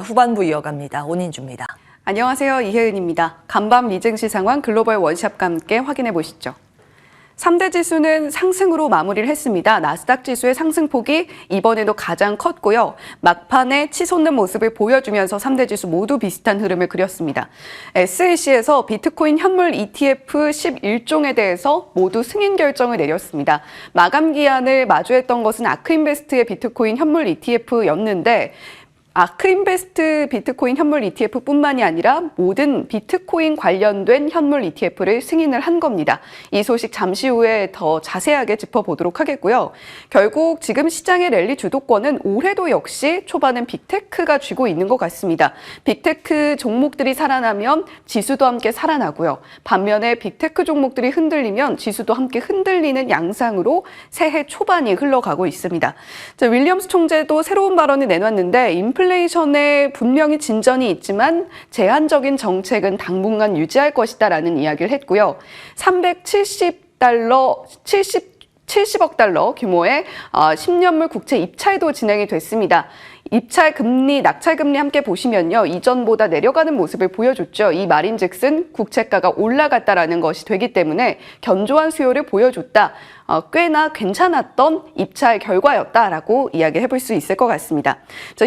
후반부 이어갑니다. 오인주입니다. 안녕하세요. 이혜은입니다. 간밤 리증시 상황 글로벌 원샵과 함께 확인해 보시죠. 3대 지수는 상승으로 마무리를 했습니다. 나스닥 지수의 상승폭이 이번에도 가장 컸고요. 막판에 치솟는 모습을 보여주면서 3대 지수 모두 비슷한 흐름을 그렸습니다. SEC에서 비트코인 현물 ETF 11종에 대해서 모두 승인 결정을 내렸습니다. 마감 기한을 마주했던 것은 아크인베스트의 비트코인 현물 ETF였는데 아크인베스트 비트코인 현물 ETF뿐만이 아니라 모든 비트코인 관련된 현물 ETF를 승인을 한 겁니다. 이 소식 잠시 후에 더 자세하게 짚어보도록 하겠고요. 결국 지금 시장의 랠리 주도권은 올해도 역시 초반은 빅테크가 쥐고 있는 것 같습니다. 빅테크 종목들이 살아나면 지수도 함께 살아나고요. 반면에 빅테크 종목들이 흔들리면 지수도 함께 흔들리는 양상으로 새해 초반이 흘러가고 있습니다. 윌리엄스 총재도 새로운 발언을 내놨는데 인플레이션에 분명히 진전이 있지만 제한적인 정책은 당분간 유지할 것이다라는 이야기를 했고요. 70억 달러 규모의 10년물 국채 입찰도 진행이 됐습니다. 입찰 금리, 낙찰 금리 함께 보시면요. 이전보다 내려가는 모습을 보여줬죠. 이 말인즉슨 국채가가 올라갔다라는 것이 되기 때문에 견조한 수요를 보여줬다. 꽤나 괜찮았던 입찰 결과였다라고 이야기해 볼 수 있을 것 같습니다.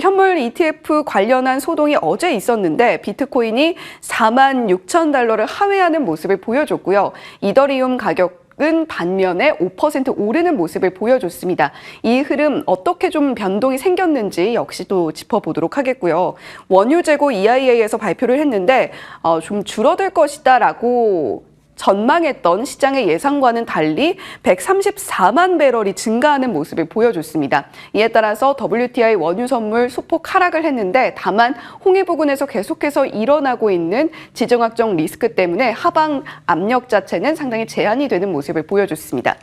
현물 ETF 관련한 소동이 어제 있었는데 비트코인이 46,000달러를 하회하는 모습을 보여줬고요. 이더리움 가격 은 반면에 5% 오르는 모습을 보여줬습니다. 이 흐름 어떻게 좀 변동이 생겼는지 역시 또 짚어보도록 하겠고요. 원유 재고 EIA에서 발표를 했는데 좀 줄어들 것이다라고 전망했던 시장의 예상과는 달리 134만 배럴이 증가하는 모습을 보여줬습니다. 이에 따라서 WTI 원유 선물 소폭 하락을 했는데 다만 홍해 부근에서 계속해서 일어나고 있는 지정학적 리스크 때문에 하방 압력 자체는 상당히 제한이 되는 모습을 보여줬습니다.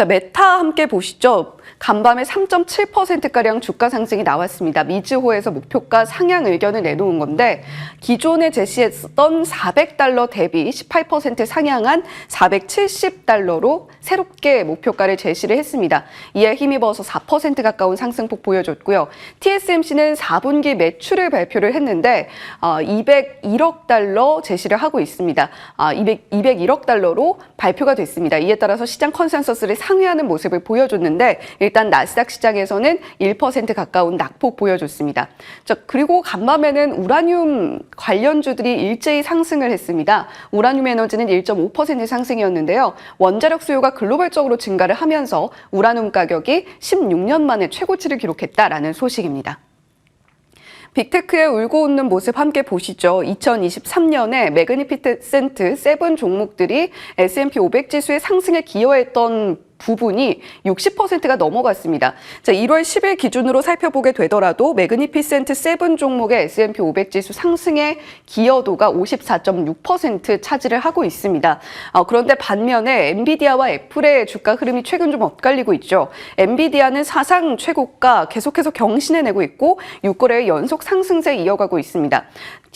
메타 함께 보시죠. 간밤에 3.7%가량 주가 상승이 나왔습니다. 미즈호에서 목표가 상향 의견을 내놓은 건데 기존에 제시했던 400달러 대비 18% 상향한 470달러로 새롭게 목표가를 제시를 했습니다. 이에 힘입어서 4% 가까운 상승폭 보여줬고요. TSMC는 4분기 매출을 발표를 했는데 201억 달러 제시를 하고 있습니다. 201억 달러로 발표가 됐습니다. 이에 따라서 시장 컨센서스를 상회하는 모습을 보여줬는데 일단 나스닥 시장에서는 1% 가까운 낙폭 보여줬습니다. 그리고 간밤에는 우라늄 관련주들이 일제히 상승을 했습니다. 우라늄 에너지는 1.5% 상승이었는데요. 원자력 수요가 글로벌적으로 증가를 하면서 우라늄 가격이 16년 만에 최고치를 기록했다라는 소식입니다. 빅테크의 울고 웃는 모습 함께 보시죠. 2023년에 매그니피센트 7 종목들이 S&P 500 지수의 상승에 기여했던 부분이 60%가 넘어갔습니다. 1월 10일 기준으로 살펴보게 되더라도 매그니피센트 7 종목의 S&P 500 지수 상승의 기여도가 54.6% 차지를 하고 있습니다. 그런데 반면에 엔비디아와 애플의 주가 흐름이 최근 좀 엇갈리고 있죠. 엔비디아는 사상 최고가 계속해서 경신해내고 있고 6거래의 연속 상승세 이어가고 있습니다.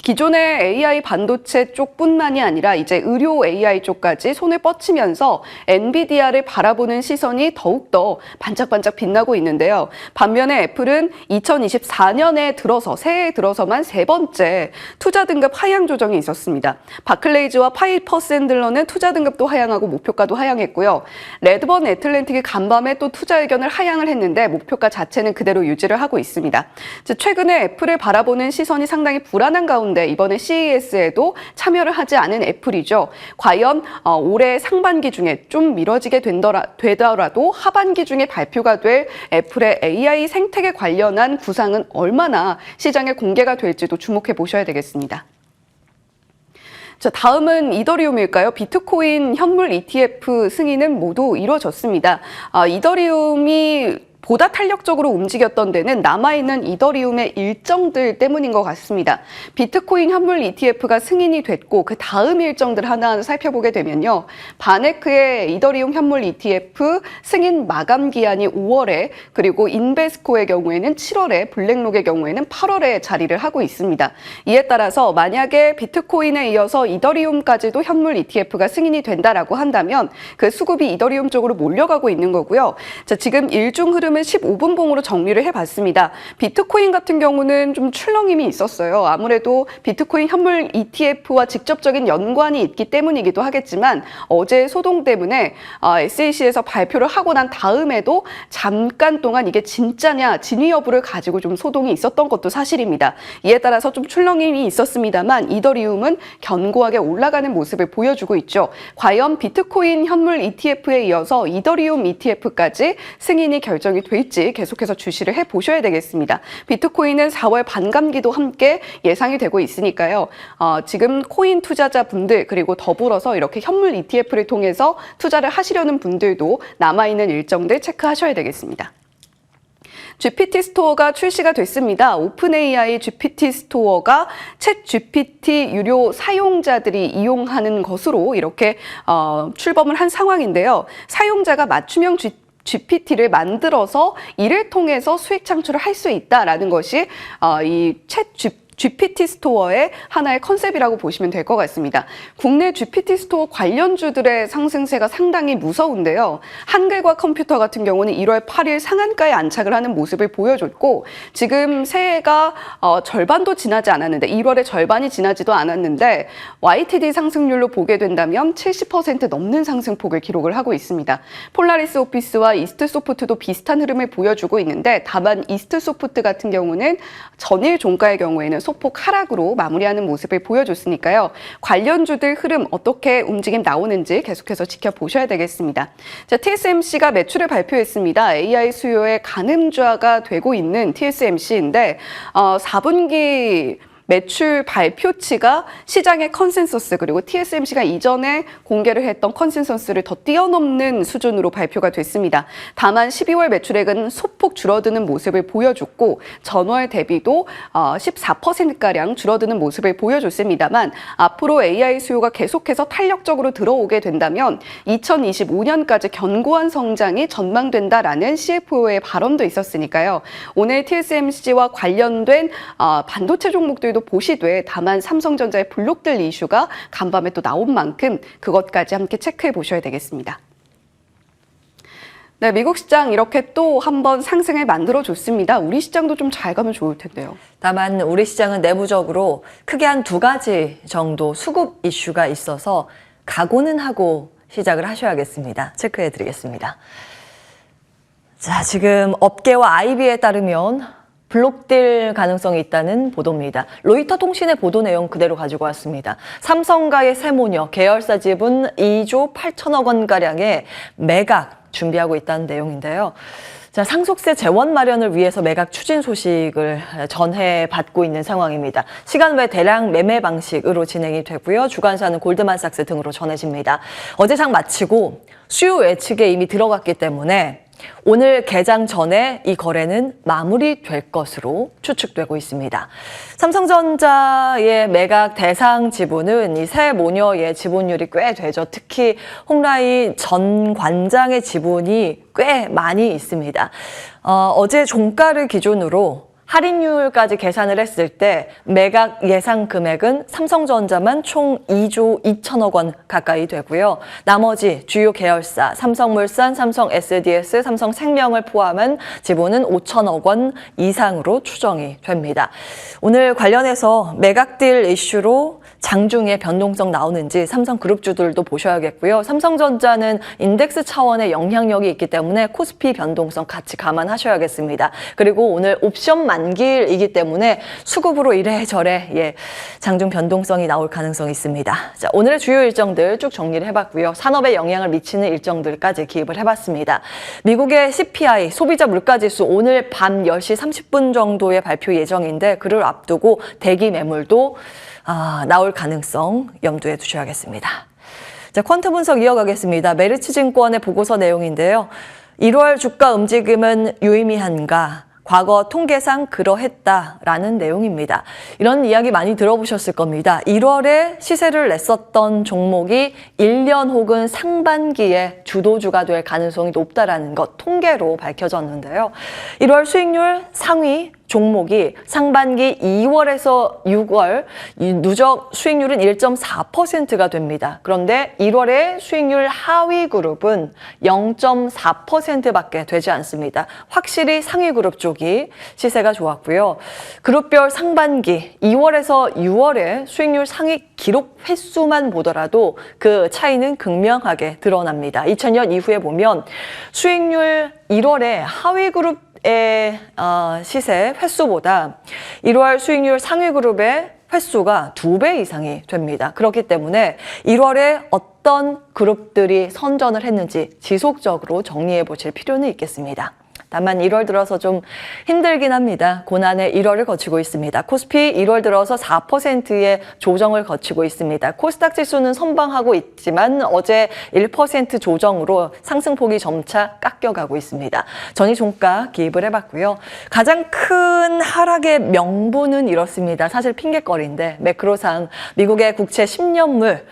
기존의 AI 반도체 쪽뿐만이 아니라 이제 의료 AI 쪽까지 손을 뻗치면서 엔비디아를 바라보는 시선이 더욱더 반짝반짝 빛나고 있는데요. 반면에 애플은 2024년에 들어서 새해에 들어서만 세 번째 투자 등급 하향 조정이 있었습니다. 바클레이즈와 파이퍼 샌들러는 투자 등급도 하향하고 목표가도 하향했고요. 레드번 애틀랜틱이 간밤에 또 투자 의견을 하향을 했는데 목표가 자체는 그대로 유지를 하고 있습니다. 최근에 애플을 바라보는 시선이 상당히 불안한 가운데 이번에 CES에도 참여를 하지 않은 애플이죠. 과연 올해 상반기 중에 좀 미뤄지게 되더라도 하반기 중에 발표가 될 애플의 AI 생태계 관련한 구상은 얼마나 시장에 공개가 될지도 주목해 보셔야 되겠습니다. 다음은 이더리움일까요? 비트코인 현물 ETF 승인은 모두 이루어졌습니다. 이더리움이 보다 탄력적으로 움직였던 데는 남아있는 이더리움의 일정들 때문인 것 같습니다. 비트코인 현물 ETF가 승인이 됐고 그 다음 일정들 하나하나 살펴보게 되면요. 바네크의 이더리움 현물 ETF 승인 마감 기한이 5월에 그리고 인베스코의 경우에는 7월에 블랙록의 경우에는 8월에 자리를 하고 있습니다. 이에 따라서 만약에 비트코인에 이어서 이더리움까지도 현물 ETF가 승인이 된다라고 한다면 그 수급이 이더리움 쪽으로 몰려가고 있는 거고요. 지금 일중 흐름을 흐름은 15분 봉으로 정리를 해봤습니다. 비트코인 같은 경우는 좀 출렁임이 있었어요. 아무래도 비트코인 현물 ETF와 직접적인 연관이 있기 때문이기도 하겠지만 어제 소동 때문에 SEC에서 발표를 하고 난 다음에도 잠깐 동안 이게 진짜냐 진위 여부를 가지고 좀 소동이 있었던 것도 사실입니다. 이에 따라서 좀 출렁임이 있었습니다만 이더리움은 견고하게 올라가는 모습을 보여주고 있죠. 과연 비트코인 현물 ETF에 이어서 이더리움 ETF까지 승인이 결정이 될지 계속해서 주시를 해보셔야 되겠습니다. 비트코인은 4월 반감기도 함께 예상이 되고 있으니까요. 지금 코인 투자자분들 그리고 더불어서 이렇게 현물 ETF를 통해서 투자를 하시려는 분들도 남아있는 일정들 체크하셔야 되겠습니다. GPT 스토어가 출시가 됐습니다. 오픈 AI GPT 스토어가 챗 GPT 유료 사용자들이 이용하는 것으로 이렇게 출범을 한 상황인데요. 사용자가 맞춤형 GPT를 만들어서 이를 통해서 수익 창출을 할 수 있다라는 것이 이 챗 GPT 스토어의 하나의 컨셉이라고 보시면 될 것 같습니다. 국내 GPT 스토어 관련주들의 상승세가 상당히 무서운데요. 한글과 컴퓨터 같은 경우는 1월 8일 상한가에 안착을 하는 모습을 보여줬고 지금 새해가 절반도 지나지 않았는데 1월의 절반이 지나지도 않았는데 YTD 상승률로 보게 된다면 70% 넘는 상승폭을 기록을 하고 있습니다. 폴라리스 오피스와 이스트소프트도 비슷한 흐름을 보여주고 있는데 다만 이스트소프트 같은 경우는 전일 종가의 경우에는 소폭 하락으로 마무리하는 모습을 보여줬으니까요. 관련주들 흐름 어떻게 움직임 나오는지 계속해서 지켜보셔야 되겠습니다. 자, TSMC가 매출을 발표했습니다. AI 수요의 가늠좌가 되고 있는 TSMC인데 4분기 매출 발표치가 시장의 컨센서스 그리고 TSMC가 이전에 공개를 했던 컨센서스를 더 뛰어넘는 수준으로 발표가 됐습니다. 다만 12월 매출액은 소폭 줄어드는 모습을 보여줬고 전월 대비도 14%가량 줄어드는 모습을 보여줬습니다만 앞으로 AI 수요가 계속해서 탄력적으로 들어오게 된다면 2025년까지 견고한 성장이 전망된다라는 CFO의 발언도 있었으니까요. 오늘 TSMC와 관련된 반도체 종목들도 보시되 다만 삼성전자의 블록들 이슈가 간밤에 또 나온 만큼 그것까지 함께 체크해 보셔야 되겠습니다. 네, 미국 시장 이렇게 또 한 번 상승을 만들어줬습니다. 우리 시장도 좀 잘 가면 좋을 텐데요. 다만 우리 시장은 내부적으로 크게 한 2가지 정도 수급 이슈가 있어서 각오는 하고 시작을 하셔야겠습니다. 체크해 드리겠습니다. 자, 지금 업계와 IB에 따르면 블록딜 가능성이 있다는 보도입니다. 로이터 통신의 보도 내용 그대로 가지고 왔습니다. 삼성과의 세모녀 계열사 지분 2조 8천억 원가량의 매각 준비하고 있다는 내용인데요. 자, 상속세 재원 마련을 위해서 매각 추진 소식을 전해받고 있는 상황입니다. 시간 외 대량 매매 방식으로 진행이 되고요. 주관사는 골드만삭스 등으로 전해집니다. 어제 장 마치고 수요 예측에 이미 들어갔기 때문에 오늘 개장 전에 이 거래는 마무리될 것으로 추측되고 있습니다. 삼성전자의 매각 대상 지분은 이 새 모녀의 지분율이 꽤 되죠. 특히 홍라이 전 관장의 지분이 꽤 많이 있습니다. 어제 종가를 기준으로 할인율까지 계산을 했을 때 매각 예상 금액은 삼성전자만 총 2조 2천억 원 가까이 되고요. 나머지 주요 계열사 삼성물산, 삼성 SDS, 삼성생명을 포함한 지분은 5천억 원 이상으로 추정이 됩니다. 오늘 관련해서 매각딜 이슈로 장중에 변동성 나오는지 삼성그룹주들도 보셔야겠고요. 삼성전자는 인덱스 차원의 영향력이 있기 때문에 코스피 변동성 같이 감안하셔야겠습니다. 그리고 오늘 옵션 만기일이기 때문에 수급으로 이래저래 장중 변동성이 나올 가능성이 있습니다. 자, 오늘의 주요 일정들 쭉 정리를 해봤고요. 산업에 영향을 미치는 일정들까지 기입을 해봤습니다. 미국의 CPI, 소비자 물가지수 오늘 밤 10시 30분 정도에 발표 예정인데 그를 앞두고 대기 매물도 나올 가능성 염두에 두셔야겠습니다. 자, 퀀트 분석 이어가겠습니다. 메리츠증권의 보고서 내용인데요. 1월 주가 움직임은 유의미한가? 과거 통계상 그러했다라는 내용입니다. 이런 이야기 많이 들어보셨을 겁니다. 1월에 시세를 냈었던 종목이 1년 혹은 상반기에 주도주가 될 가능성이 높다라는 것 통계로 밝혀졌는데요. 1월 수익률 상위 종목이 상반기 2월에서 6월 이 누적 수익률은 1.4%가 됩니다. 그런데 1월에 수익률 하위 그룹은 0.4%밖에 되지 않습니다. 확실히 상위 그룹 쪽이 시세가 좋았고요. 그룹별 상반기 2월에서 6월에 수익률 상위 기록 횟수만 보더라도 그 차이는 극명하게 드러납니다. 2000년 이후에 보면 수익률 1월에 하위 그룹 의 시세 횟수보다 1월 수익률 상위 그룹의 횟수가 2배 이상이 됩니다. 그렇기 때문에 1월에 어떤 그룹들이 선전을 했는지 지속적으로 정리해 보실 필요는 있겠습니다. 다만 1월 들어서 좀 힘들긴 합니다. 고난의 1월을 거치고 있습니다. 코스피 1월 들어서 4%의 조정을 거치고 있습니다. 코스닥 지수는 선방하고 있지만 어제 1% 조정으로 상승폭이 점차 깎여가고 있습니다. 전일 종가 기입을 해봤고요. 가장 큰 하락의 명분은 이렇습니다. 사실 핑계거리인데 매크로상 미국의 국채 10년물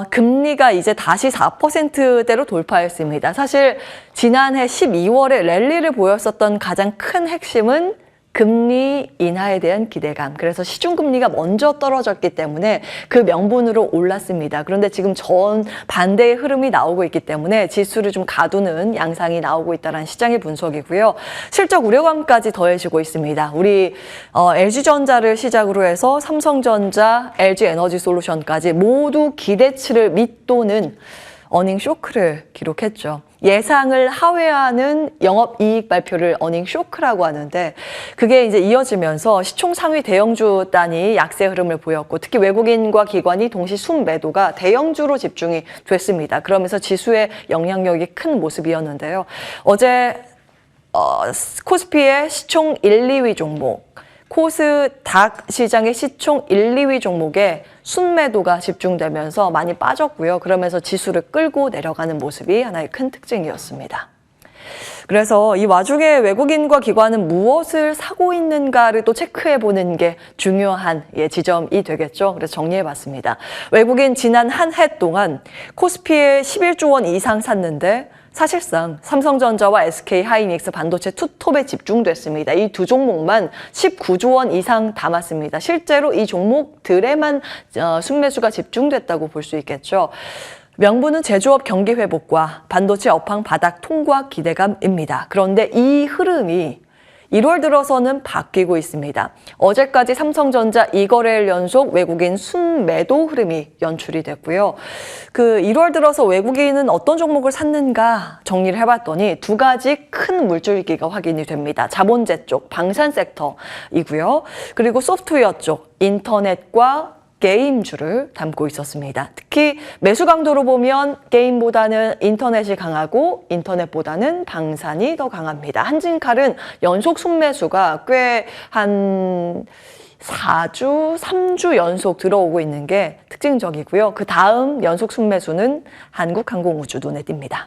금리가 이제 다시 4%대로 돌파했습니다. 사실 지난해 12월에 랠리를 보였었던 가장 큰 핵심은 금리 인하에 대한 기대감. 그래서 시중금리가 먼저 떨어졌기 때문에 그 명분으로 올랐습니다. 그런데 지금 전 반대의 흐름이 나오고 있기 때문에 지수를 좀 가두는 양상이 나오고 있다는 시장의 분석이고요. 실적 우려감까지 더해지고 있습니다. 우리 LG전자를 시작으로 해서 삼성전자, LG에너지솔루션까지 모두 기대치를 밑도는 어닝 쇼크를 기록했죠. 예상을 하회하는 영업이익 발표를 어닝 쇼크라고 하는데 그게 이제 이어지면서 시총 상위 대형주 단위 약세 흐름을 보였고 특히 외국인과 기관이 동시 순매도가 대형주로 집중이 됐습니다. 그러면서 지수의 영향력이 큰 모습이었는데요. 어제 코스피의 시총 1, 2위 종목 코스닥 시장의 시총 1, 2위 종목에 순매도가 집중되면서 많이 빠졌고요. 그러면서 지수를 끌고 내려가는 모습이 하나의 큰 특징이었습니다. 그래서 이 와중에 외국인과 기관은 무엇을 사고 있는가를 또 체크해보는 게 중요한 지점이 되겠죠. 그래서 정리해봤습니다. 외국인 지난 한 해 동안 코스피에 11조 원 이상 샀는데 사실상 삼성전자와 SK하이닉스 반도체 투톱에 집중됐습니다. 이 두 종목만 19조 원 이상 담았습니다. 실제로 이 종목들에만 순매수가 집중됐다고 볼 수 있겠죠. 명분은 제조업 경기 회복과 반도체 업황 바닥 통과 기대감입니다. 그런데 이 흐름이 1월 들어서는 바뀌고 있습니다. 어제까지 삼성전자 2거래일 연속 외국인 순매도 흐름이 연출이 됐고요. 그 1월 들어서 외국인은 어떤 종목을 샀는가 정리를 해봤더니 두 가지 큰 물줄기가 확인이 됩니다. 자본재 쪽, 방산 섹터이고요. 그리고 소프트웨어 쪽, 인터넷과 게임주를 담고 있었습니다. 특히 매수 강도로 보면 게임보다는 인터넷이 강하고 인터넷보다는 방산이 더 강합니다. 한진칼은 연속 순매수가 꽤 한 4주, 3주 연속 들어오고 있는 게 특징적이고요. 그 다음 연속 순매수는 한국항공우주 눈에 띕니다.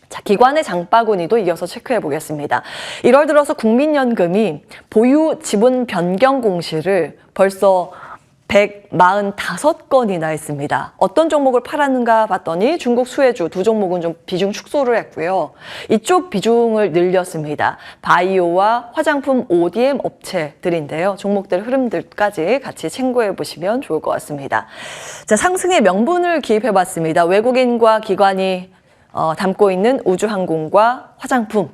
자, 기관의 장바구니도 이어서 체크해 보겠습니다. 1월 들어서 국민연금이 보유 지분 변경 공시를 벌써 145건이나 했습니다. 어떤 종목을 팔았는가 봤더니 중국 수혜주 두 종목은 좀 비중 축소를 했고요. 이쪽 비중을 늘렸습니다. 바이오와 화장품 ODM 업체들인데요. 종목들 흐름들까지 같이 참고해 보시면 좋을 것 같습니다. 자, 상승의 명분을 기입해 봤습니다. 외국인과 기관이 담고 있는 우주항공과 화장품.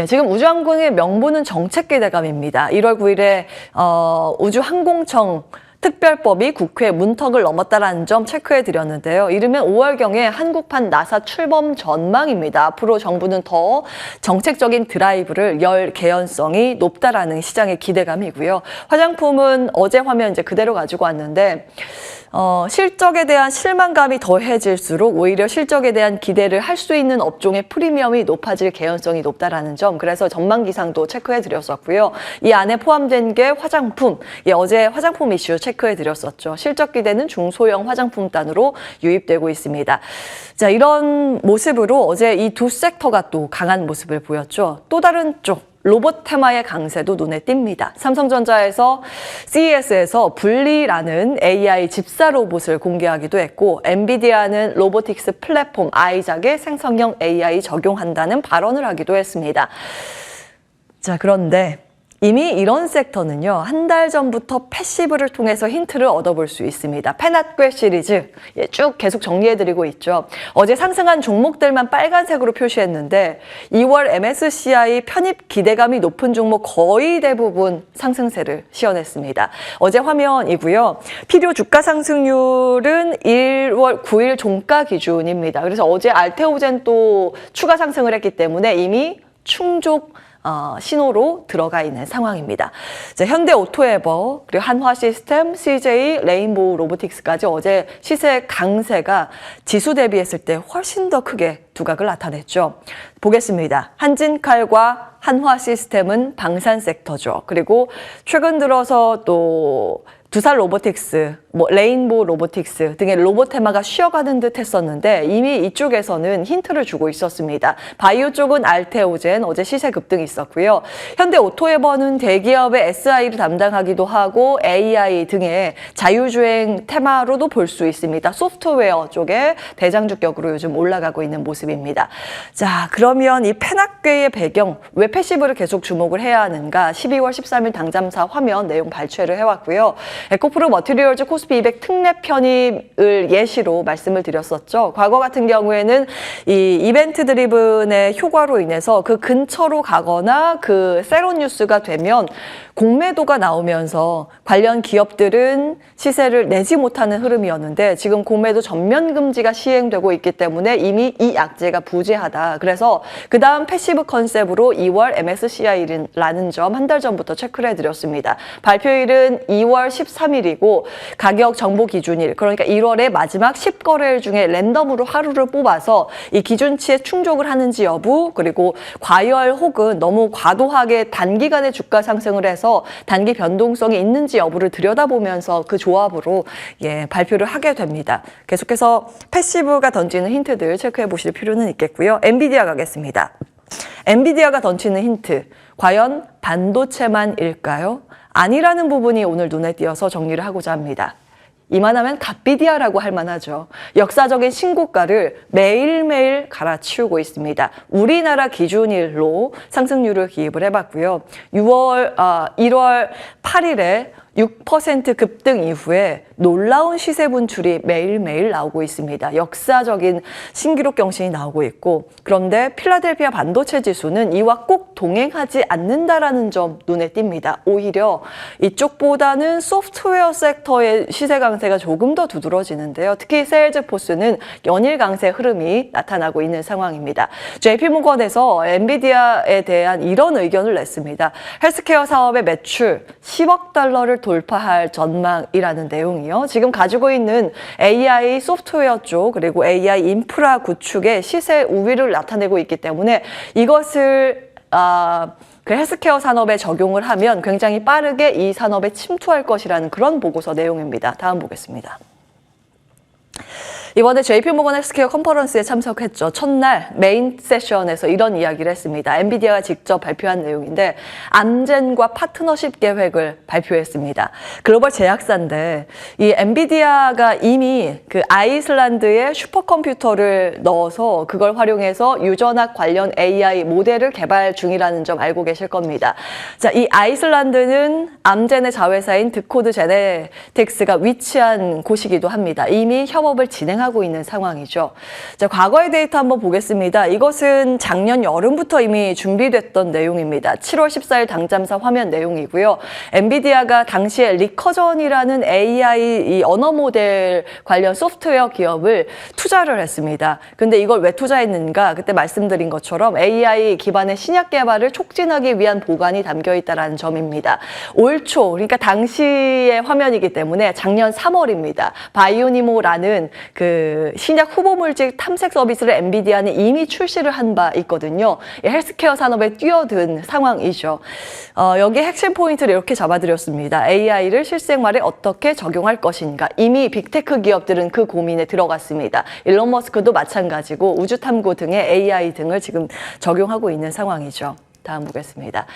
지금 우주항공의 명분은 정책기대감입니다. 1월 9일에 우주항공청 특별법이 국회 문턱을 넘었다라는 점 체크해 드렸는데요. 이르면 5월경에 한국판 나사 출범 전망입니다. 앞으로 정부는 더 정책적인 드라이브를 열 개연성이 높다라는 시장의 기대감이고요. 화장품은 어제 화면 이제 그대로 가지고 왔는데 실적에 대한 실망감이 더해질수록 오히려 실적에 대한 기대를 할 수 있는 업종의 프리미엄이 높아질 개연성이 높다라는 점, 그래서 전망 기상도 체크해 드렸었고요. 이 안에 포함된 게 화장품, 어제 화장품 이슈 체크해 드렸었죠. 실적 기대는 중소형 화장품단으로 유입되고 있습니다. 자, 이런 모습으로 어제 이 두 섹터가 또 강한 모습을 보였죠. 또 다른 쪽, 로봇 테마의 강세도 눈에 띕니다. 삼성전자에서 CES에서 분리라는 AI 집사 로봇을 공개하기도 했고, 엔비디아는 로보틱스 플랫폼 아이작에 생성형 AI 적용한다는 발언을 하기도 했습니다. 자, 그런데 이미 이런 섹터는요, 한 달 전부터 패시브를 통해서 힌트를 얻어볼 수 있습니다. 페낫괴 시리즈 쭉 계속 정리해드리고 있죠. 어제 상승한 종목들만 빨간색으로 표시했는데 2월 MSCI 편입 기대감이 높은 종목 거의 대부분 상승세를 시현했습니다. 어제 화면이고요. 필요 주가 상승률은 1월 9일 종가 기준입니다. 그래서 어제 알테오젠 또 추가 상승을 했기 때문에 이미 충족 신호로 들어가 있는 상황입니다. 자, 현대 오토에버, 그리고 한화 시스템, CJ, 레인보우 로보틱스까지 어제 시세 강세가 지수 대비했을 때 훨씬 더 크게 두각을 나타냈죠. 보겠습니다. 한진칼과 한화 시스템은 방산 섹터죠. 그리고 최근 들어서 또 두산 로보틱스, 레인보우 로보틱스 등의 로봇 테마가 쉬어가는 듯 했었는데 이미 이쪽에서는 힌트를 주고 있었습니다. 바이오 쪽은 알테오젠, 어제 시세 급등이 있었고요. 현대 오토에버는 대기업의 SI를 담당하기도 하고 AI 등의 자율주행 테마로도 볼 수 있습니다. 소프트웨어 쪽에 대장주격으로 요즘 올라가고 있는 모습입니다. 자, 그러면 이 페낫괴의 배경, 왜 패시브를 계속 주목을 해야 하는가? 12월 13일 당잠사 화면 내용 발췌를 해왔고요. 에코프로 머티리얼즈 코스피 200 특례 편입을 예시로 말씀을 드렸었죠. 과거 같은 경우에는 이 이벤트 드리븐의 효과로 인해서 그 근처로 가거나 그 세론 뉴스가 되면 공매도가 나오면서 관련 기업들은 시세를 내지 못하는 흐름이었는데 지금 공매도 전면 금지가 시행되고 있기 때문에 이미 이 약재가 부재하다. 그래서 그 다음 패시브 컨셉으로 2월 MSCI라는 점 한 달 전부터 체크를 해드렸습니다. 발표일은 2월 13일이고 가격 정보 기준일, 그러니까 1월의 마지막 10거래일 중에 랜덤으로 하루를 뽑아서 이 기준치에 충족을 하는지 여부, 그리고 과열 혹은 너무 과도하게 단기간에 주가 상승을 해서 단기 변동성이 있는지 여부를 들여다보면서 그 조합으로 발표를 하게 됩니다. 계속해서 패시브가 던지는 힌트들 체크해 보실 필요는 있겠고요. 엔비디아 가겠습니다. 엔비디아가 던지는 힌트, 과연 반도체만일까요? 아니라는 부분이 오늘 눈에 띄어서 정리를 하고자 합니다. 이만하면 갓비디아라고 할 만하죠. 역사적인 신고가를 매일매일 갈아치우고 있습니다. 우리나라 기준일로 상승률을 기입을 해봤고요. 1월 8일에 6% 급등 이후에 놀라운 시세 분출이 매일매일 나오고 있습니다. 역사적인 신기록 경신이 나오고 있고, 그런데 필라델피아 반도체 지수는 이와 꼭 동행하지 않는다라는 점 눈에 띕니다. 오히려 이쪽보다는 소프트웨어 섹터의 시세 강세가 조금 더 두드러지는데요. 특히 세일즈포스는 연일 강세 흐름이 나타나고 있는 상황입니다. JP모건에서 엔비디아에 대한 이런 의견을 냈습니다. 헬스케어 사업의 매출 10억 달러를 돌파할 전망이라는 내용이요. 지금 가지고 있는 AI 소프트웨어 쪽 그리고 AI 인프라 구축의 시세 우위를 나타내고 있기 때문에 이것을 그 헬스케어 산업에 적용을 하면 굉장히 빠르게 이 산업에 침투할 것이라는 그런 보고서 내용입니다. 다음 보겠습니다. 이번에 JP모건 헬스케어 컨퍼런스에 참석했죠. 첫날 메인 세션에서 이런 이야기를 했습니다. 엔비디아가 직접 발표한 내용인데 암젠과 파트너십 계획을 발표했습니다. 글로벌 제약사인데 이 엔비디아가 이미 그 아이슬란드에 슈퍼컴퓨터를 넣어서 그걸 활용해서 유전학 관련 AI 모델을 개발 중이라는 점 알고 계실 겁니다. 자, 이 아이슬란드는 암젠의 자회사인 드코드 제네틱스가 위치한 곳이기도 합니다. 이미 협업을 진행하고 있는 상황이죠. 자, 과거의 데이터 한번 보겠습니다. 이것은 작년 여름부터 이미 준비됐던 내용입니다. 7월 14일 당잠사 화면 내용이고요. 엔비디아가 당시에 리커전이라는 AI 이 언어 모델 관련 소프트웨어 기업을 투자를 했습니다. 근데 이걸 왜 투자했는가? 그때 말씀드린 것처럼 AI 기반의 신약 개발을 촉진하기 위한 보관이 담겨 있다는 점입니다. 올 초, 그러니까 당시의 화면이기 때문에 작년 3월입니다. 바이오니모라는 그 신약 후보물질 탐색 서비스를 엔비디아는 이미 출시를 한 바 있거든요. 헬스케어 산업에 뛰어든 상황이죠. 여기 핵심 포인트를 이렇게 잡아드렸습니다. AI를 실생활에 어떻게 적용할 것인가. 이미 빅테크 기업들은 그 고민에 들어갔습니다. 일론 머스크도 마찬가지고 우주탐구 등의 AI 등을 지금 적용하고 있는 상황이죠. 다음 보겠습니다.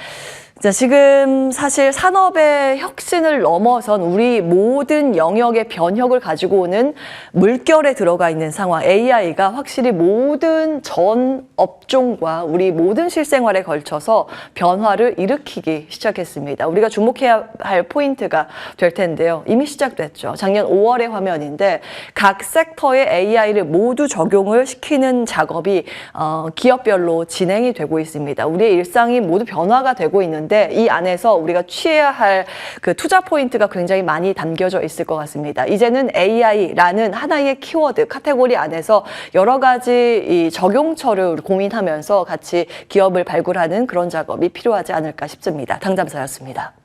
자, 지금 사실 산업의 혁신을 넘어선 우리 모든 영역의 변혁을 가지고 오는 물결에 들어가 있는 상황. AI가 확실히 모든 전 업종과 우리 모든 실생활에 걸쳐서 변화를 일으키기 시작했습니다. 우리가 주목해야 할 포인트가 될 텐데요. 이미 시작됐죠. 작년 5월의 화면인데 각 섹터의 AI를 모두 적용을 시키는 작업이 기업별로 진행이 되고 있습니다. 우리의 일상이 모두 변화가 되고 있는데 이 안에서 우리가 취해야 할 그 투자 포인트가 굉장히 많이 담겨져 있을 것 같습니다. 이제는 AI라는 하나의 키워드, 카테고리 안에서 여러 가지 이 적용처를 고민하면서 같이 기업을 발굴하는 그런 작업이 필요하지 않을까 싶습니다. 당잠사였습니다.